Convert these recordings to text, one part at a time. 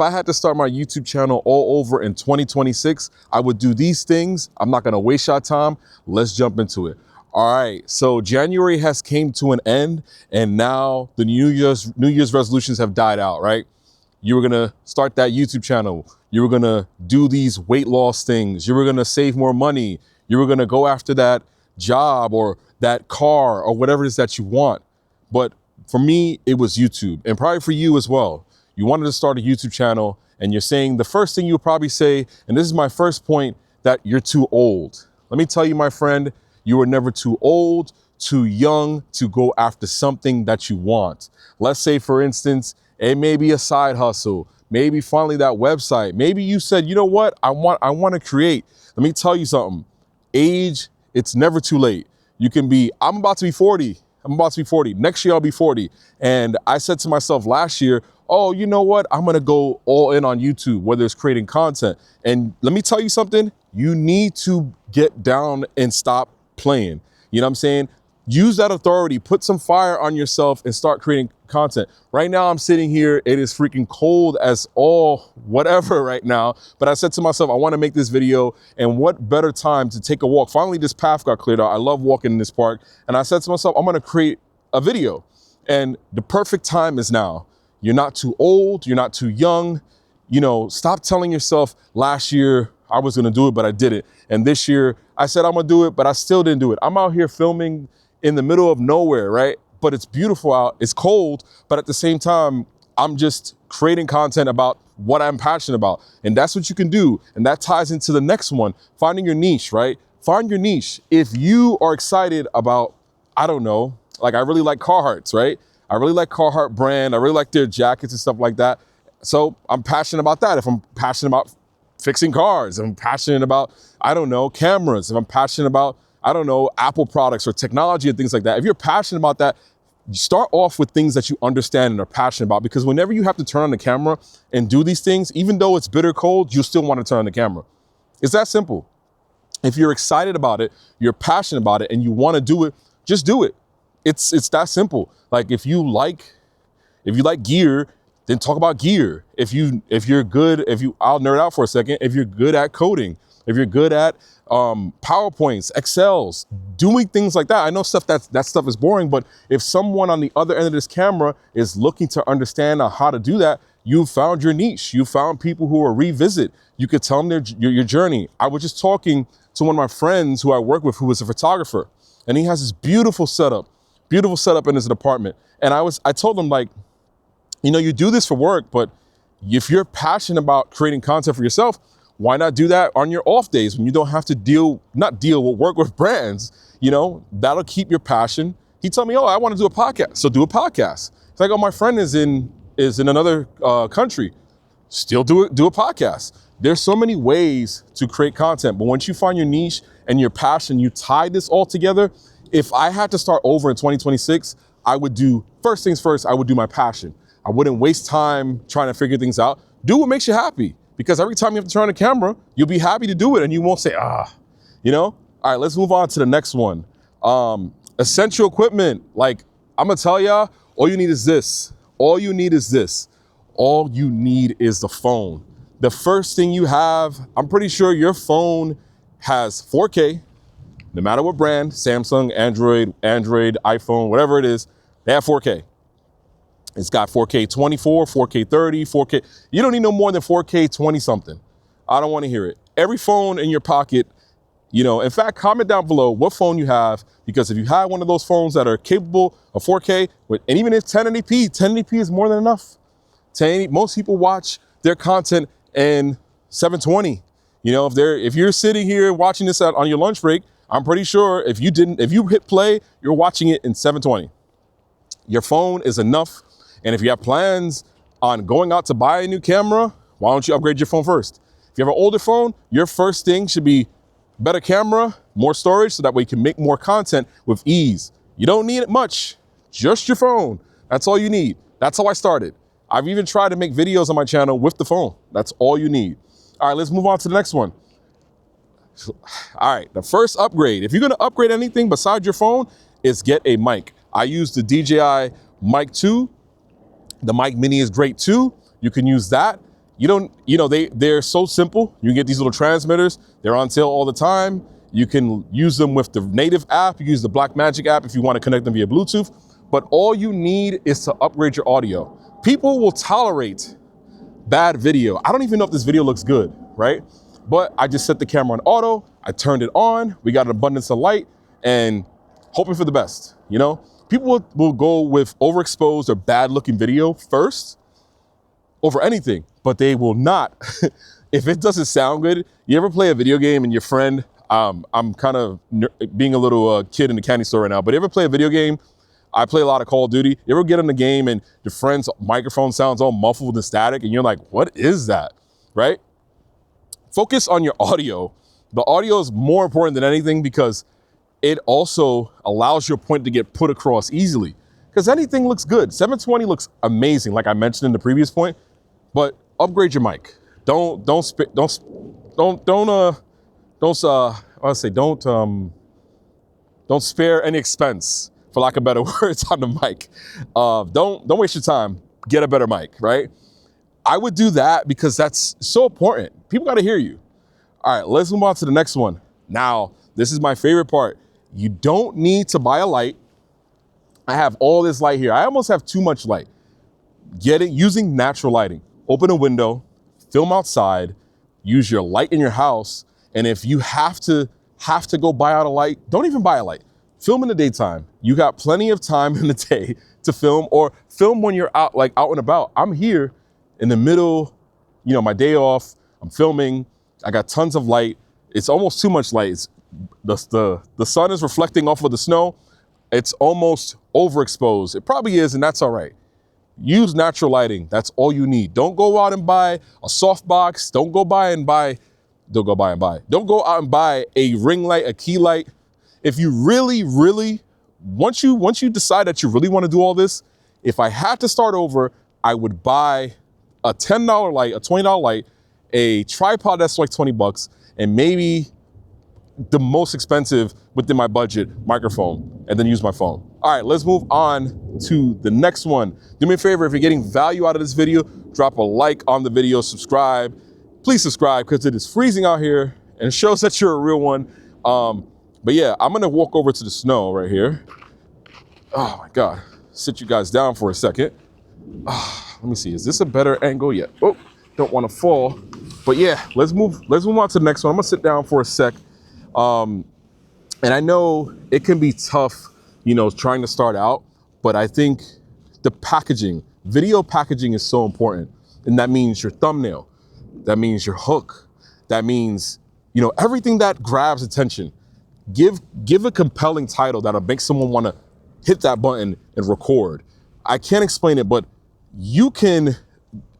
if I had to start my YouTube channel all over in 2026, I would do these things. I'm not gonna waste your time. Let's jump into it. All right, so January has came to an end, and now the New Year's resolutions have died out, right? You were gonna start that YouTube channel. You were gonna do these weight loss things. You were gonna save more money. You were gonna go after that job or that car or whatever it is that you want. But for me, it was YouTube, and probably for you as well. You wanted to start a YouTube channel, and you're saying the first thing you'll probably say, and this is my first point, that you're too old. Let me tell you, my friend, you are never too old, too young to go after something that you want. Let's say, for instance, it may be a side hustle, maybe finally that website. Maybe you said, you know what, I want to create. Let me tell you something. Age, it's never too late. You can be, I'm about to be 40. Next year, I'll be 40. And I said to myself last year, oh, you know what? I'm going to go all in on YouTube, whether it's creating content. And let me tell you something. You need to get down and stop playing. You know what I'm saying? Use that authority, put some fire on yourself and start creating content. Right now I'm sitting here, it is freaking cold as all whatever right now. But I said to myself, I want to make this video, and what better time to take a walk. Finally, this path got cleared out. I love walking in this park. And I said to myself, I'm going to create a video, and the perfect time is now. You're not too old. You're not too young. You know, stop telling yourself last year I was going to do it, but I didn't. And this year I said I'm going to do it, but I still didn't do it. I'm out here filming in the middle of nowhere, right? But it's beautiful out, it's cold, but at the same time, I'm just creating content about what I'm passionate about. And that's what you can do. And that ties into the next one, finding your niche, right? Find your niche. If you are excited about, I don't know, like I really like Carhartts, right? I really like Carhartt brand. I really like their jackets and stuff like that. So I'm passionate about that. If I'm passionate about fixing cars, if I'm passionate about, I don't know, cameras, if I'm passionate about, I don't know, Apple products or technology and things like that. If you're passionate about that, you start off with things that you understand and are passionate about, because whenever you have to turn on the camera and do these things, even though it's bitter cold, you still want to turn on the camera. It's that simple. If you're excited about it, you're passionate about it, and you want to do it, just do it. It's that simple. Like if you like gear, then talk about gear. I'll nerd out for a second. If you're good at coding, if you're good at PowerPoints, Excels, doing things like that. I know that stuff is boring, but if someone on the other end of this camera is looking to understand how to do that, you found your niche. You found people who will revisit. You could tell them your journey. I was just talking to one of my friends who I work with, who is a photographer, and he has this beautiful setup in his apartment. And I told him, like, you know, you do this for work, but if you're passionate about creating content for yourself, why not do that on your off days when you don't have to work with brands? You know, that'll keep your passion. He told me, oh, I want to do a podcast. So do a podcast. It's like, oh, my friend is in another country. Still do a podcast. There's so many ways to create content, but once you find your niche and your passion, you tie this all together. If I had to start over in 2026, I would do, first things first, I would do my passion. I wouldn't waste time trying to figure things out. Do what makes you happy. Because every time you have to turn on the camera, you'll be happy to do it, and you won't say, you know? All right, let's move on to the next one. Essential equipment. Like, I'm gonna tell y'all, all you need is this. All you need is this. All you need is the phone. The first thing you have, I'm pretty sure your phone has 4K, no matter what brand, Samsung, Android, iPhone, whatever it is, they have 4K. It's got 4K 24, 4K 30, 4K. You don't need no more than 4K 20 something. I don't want to hear it. Every phone in your pocket, you know, in fact, comment down below what phone you have, because if you have one of those phones that are capable of 4K, and even if 1080p is more than enough. Most people watch their content in 720. You know, if you're sitting here watching this on your lunch break, I'm pretty sure if you hit play, you're watching it in 720. Your phone is enough. And if you have plans on going out to buy a new camera, why don't you upgrade your phone first? If you have an older phone, your first thing should be better camera, more storage, so that way you can make more content with ease. You don't need it much, just your phone. That's all you need. That's how I started. I've even tried to make videos on my channel with the phone. That's all you need. All right, let's move on to the next one. All right, the first upgrade. If you're gonna upgrade anything besides your phone, is get a mic. I use the DJI Mic 2. The Mic Mini is great too. You can use that. You don't, you know, they're so simple. You can get these little transmitters. They're on sale all the time. You can use them with the native app. You use the Blackmagic app if you want to connect them via Bluetooth. But all you need is to upgrade your audio. People will tolerate bad video. I don't even know if this video looks good, right? But I just set the camera on auto. I turned it on. We got an abundance of light and hoping for the best, you know? People will go with overexposed or bad looking video first over anything, but they will not. If it doesn't sound good, you ever play a video game and your friend, I'm kind of being a little kid in the candy store right now, but you ever play a video game? I play a lot of Call of Duty. You ever get in the game and your friend's microphone sounds all muffled and static and you're like, what is that, right? Focus on your audio. The audio is more important than anything because it also allows your point to get put across easily. Because anything looks good. 720 looks amazing, like I mentioned in the previous point, but upgrade your mic. Don't spare any expense, for lack of better words, on the mic. Don't waste your time. Get a better mic, right? I would do that because that's so important. People got to hear you. All right, let's move on to the next one. Now, this is my favorite part. You don't need to buy a light. I have all this light here. I almost have too much light. Get it using natural lighting. Open a window, film outside, use your light in your house. And if you have to go buy out a light, don't even buy a light. Film in the daytime. You got plenty of time in the day to film, or film when you're out, like out and about. I'm here in the middle, you know, my day off, I'm filming. I got tons of light. It's almost too much light. The sun is reflecting off of the snow. It's almost overexposed. It probably is, and that's all right. Use natural lighting. That's all you need. Don't go out and buy a softbox. Don't go out and buy a ring light, a key light. If you really, once you decide that you really want to do all this, if I had to start over, I would buy a $10 light, a $20 light, a tripod that's like 20 bucks, and maybe the most expensive within my budget microphone, and then use my phone. All right, let's move on to the next one. Do me a favor, if you're getting value out of this video, drop a like on the video, subscribe. Please subscribe because it is freezing out here and it shows that you're a real one. But yeah, I'm gonna walk over to the snow right here. Oh my God, sit you guys down for a second. Let me see, is this a better angle? Yeah, oh, don't wanna fall. But yeah, let's move on to the next one. I'm gonna sit down for a sec. And I know it can be tough, you know, trying to start out, but I think the packaging, video packaging is so important. And that means your thumbnail, that means your hook, that means, you know, everything that grabs attention. Give a compelling title that'll make someone want to hit that button and record. I can't explain it, but you can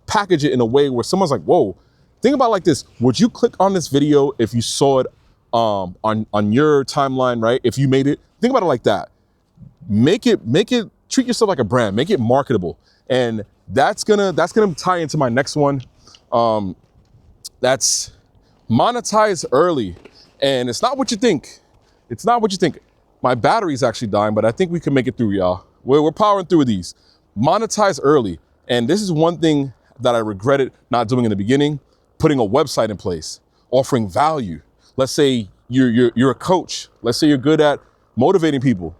package it in a way where someone's like, whoa, think about it like this. Would you click on this video if you saw it on your timeline, right? If you made it, think about it like that. Make it, treat yourself like a brand, make it marketable. And that's gonna tie into my next one. That's monetize early. And it's not what you think. It's not what you think. My battery's actually dying, but I think we can make it through, y'all. We're powering through these. Monetize early. And this is one thing that I regretted not doing in the beginning, putting a website in place, offering value. Let's say you're a coach. Let's say you're good at motivating people.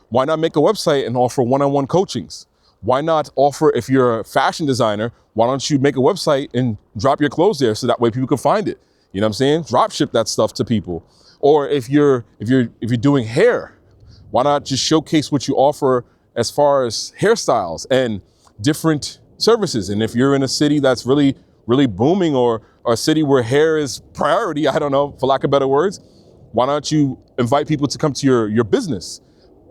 Why not make a website and offer one-on-one coachings? Why not offer, if you're a fashion designer, why don't you make a website and drop your clothes there so that way people can find it? You know what I'm saying? Drop ship that stuff to people. Or if you're doing hair, why not just showcase what you offer as far as hairstyles and different services? And if you're in a city that's really booming, or a city where hair is priority, I don't know, for lack of better words, why don't you invite people to come to your business?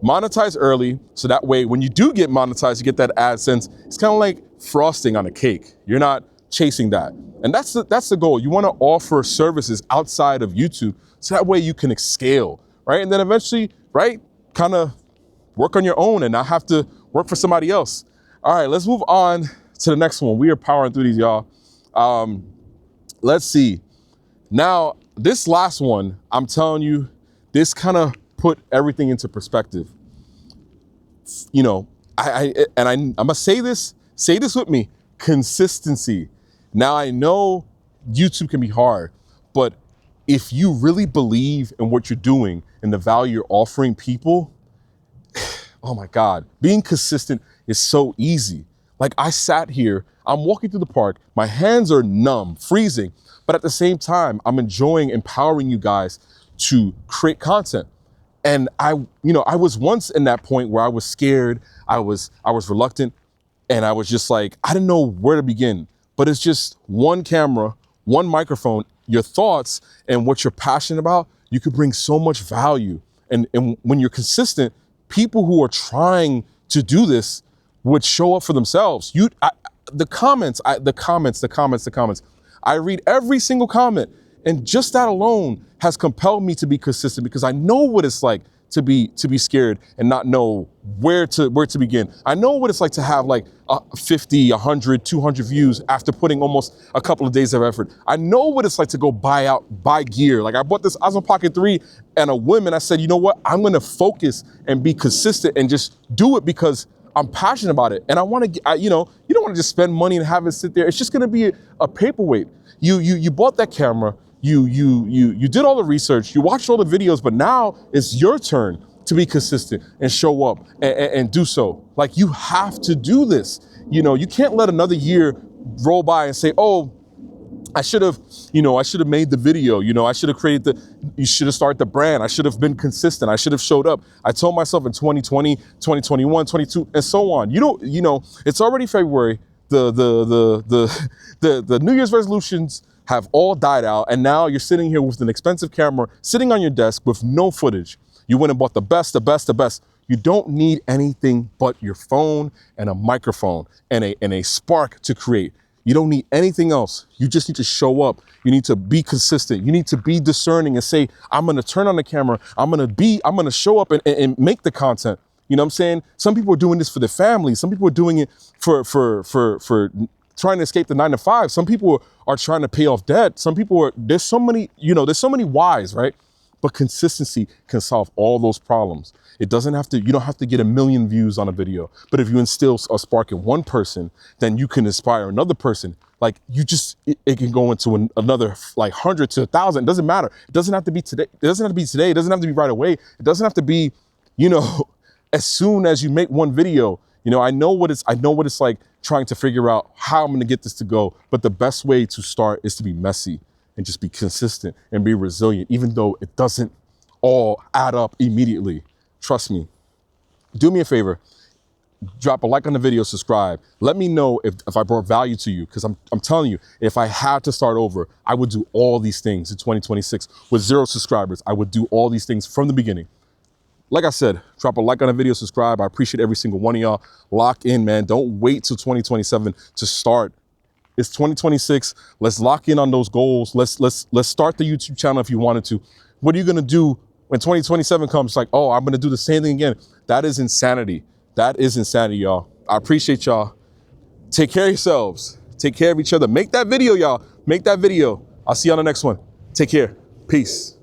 Monetize early, so that way when you do get monetized, you get that AdSense. It's kind of like frosting on a cake. You're not chasing that. And that's the goal. You want to offer services outside of YouTube, so that way you can scale, right? And then eventually, right, kind of work on your own and not have to work for somebody else. All right, let's move on to the next one. We are powering through these, y'all. Let's see. Now, this last one, I'm telling you, this kind of put everything into perspective. You know, I'm gonna say this with me, consistency. Now I know YouTube can be hard, but if you really believe in what you're doing and the value you're offering people, oh my God, being consistent is so easy. Like I sat here, I'm walking through the park, my hands are numb, freezing, but at the same time, I'm enjoying empowering you guys to create content. And I was once in that point where I was scared, I was reluctant, and I was just like, I didn't know where to begin. But it's just one camera, one microphone, your thoughts and what you're passionate about, you could bring so much value. And when you're consistent, people who are trying to do this would show up for themselves. The comments. I read every single comment, and just that alone has compelled me to be consistent because I know what it's like to be scared and not know where to begin. I know what it's like to have like 50, 100, 200 views after putting almost a couple of days of effort. I know what it's like to go buy gear. Like I bought this Osmo Pocket 3 and a whim, and I said, you know what? I'm gonna focus and be consistent and just do it because I'm passionate about it. And I wanna, you don't wanna just spend money and have it sit there. It's just gonna be a paperweight. You bought that camera, you did all the research, you watched all the videos, but now it's your turn to be consistent and show up and do so. Like you have to do this. You can't let another year roll by and say, oh, I should have made the video, I should have you should have started the brand. I should have been consistent. I should have showed up. I told myself in 2020, 2021, 22, and so on. It's already February. The New Year's resolutions have all died out, and now you're sitting here with an expensive camera sitting on your desk with no footage. You went and bought the best. You don't need anything but your phone and a microphone and a spark to create. You don't need anything else. You just need to show up. You need to be consistent. You need to be discerning and say, I'm gonna turn on the camera. I'm gonna show up and make the content. You know what I'm saying? Some people are doing this for their family. Some people are doing it for trying to escape the 9-to-5. Some people are trying to pay off debt. Some people there's so many whys, right? But consistency can solve all those problems. You don't have to get 1 million views on a video, but if you instill a spark in one person, then you can inspire another person. Like it can go into another like 100 to 1,000. It doesn't matter. It doesn't have to be today. It doesn't have to be today. It doesn't have to be right away. It doesn't have to be, as soon as you make one video. I know what it's like trying to figure out how I'm gonna get this to go. But the best way to start is to be messy and just be consistent and be resilient, even though it doesn't all add up immediately. Trust me. Do me a favor. Drop a like on the video, subscribe. Let me know if I brought value to you, because I'm telling you, if I had to start over, I would do all these things in 2026 with 0 subscribers. I would do all these things from the beginning. Like I said, drop a like on the video, subscribe. I appreciate every single one of y'all. Lock in, man. Don't wait till 2027 to start. It's 2026. Let's lock in on those goals. Let's start the YouTube channel if you wanted to. What are you gonna do when 2027 comes? Like, oh, I'm gonna do the same thing again. That is insanity. That is insanity, y'all. I appreciate y'all. Take care of yourselves. Take care of each other. Make that video, y'all. Make that video. I'll see you on the next one. Take care. Peace.